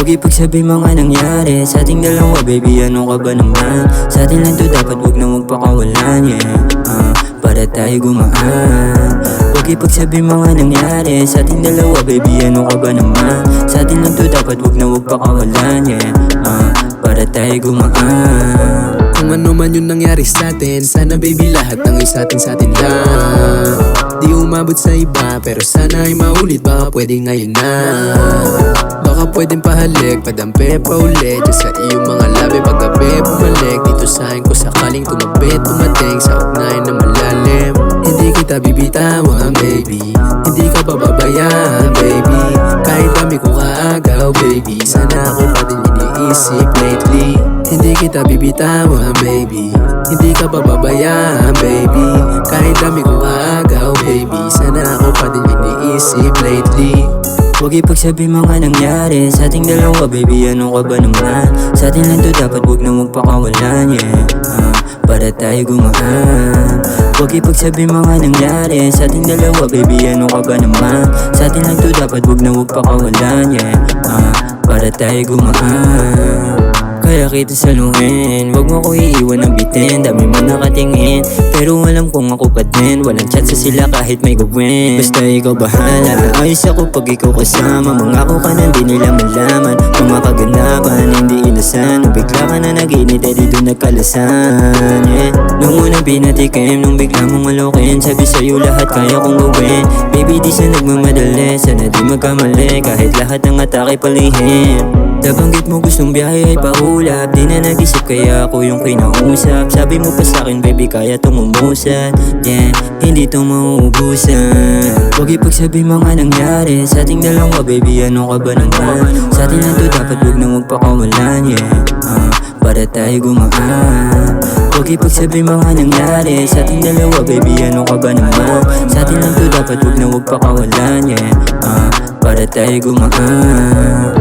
ipagsabi mga nangyari sa ating dalawa, baby, ano ka ba naman? Sa atin lang to, dapat wag na magpakawalan, yeah. Para tayo gumaan. Huwag ipagsabi mga nangyari sa ating dalawa, baby, ano ka ba naman? Sa atin lang to, dapat wag na magpakawalan, yeah. Para tayo gumaan. Kung ano man yung nangyari sa atin, sana baby lahat ng isatin sa atin lang. Di umabot sa iba, pero sana ay maulit, baka pwede ngayon na. Baka pwedeng pahalik, padampi pa ulit dyan sa iyong mga labi. Paggabi bumalik dito sa akin ko sakaling tumabit, tumating sa ugnayan na malalim. Hindi kita bibitawan, baby, hindi ka pababayaan, baby. Kahit dami kong kaagaw, baby, sana ako pa din iniisip lately. Hindi kita bibitawan, baby, hindi ka pababayaan, baby. Kahit dami kong kaagaw, baby, sana ako pa din iniisip lately. Huwag ipagsabi mga nangyari sa ating dalawa, baby, ano ka ba naman? Sa atin lang to, dapat wag na magpakawalan, yeah. Para tayo gumaan. Huwag ipagsabi mga nangyari sa ating dalawa, baby, ano ka ba naman? Sa atin lang to, dapat wag na magpakawalan, yeah. Para tayo gumaan. Kaya kita saluhin, wag mo ko iiwan ng bitin. Dami man nakatingin, pero alam kong ako pa din. Walang chance sila kahit may gawin. Basta ikaw bahala, ayos ako pag ikaw kasama. Mangako ka na di nila malaman mga kaganapan, hindi inasan. Nung bigla ka na naginit, ay dito nagkalasan, yeah. Nung unang pinatikim, nung bigla mong alokin, sabi sa'yo lahat kaya kong gawin. Baby, di sa nagmamadali, sana di magkamali. Kahit lahat ng atake palihim. Nabanggit mo gustong biyahe ay paulap, di na nag-isip kaya ako yung kinausap. Sabi mo pa sa'kin, baby, kaya tong umusan, yeah, hindi tong mauubusan. Huwag ipagsabi mga nangyari sa ating dalawa, baby, ano ka ba naman? Sa atin lang to, dapat wag na magpakawalan, yeah. Para tayo gumaan. Huwag ipagsabi mga nangyari sa ating dalawa, baby, ano ka ba naman? Sa atin lang to, dapat wag na magpakawalan, yeah. Para tayo gumaan.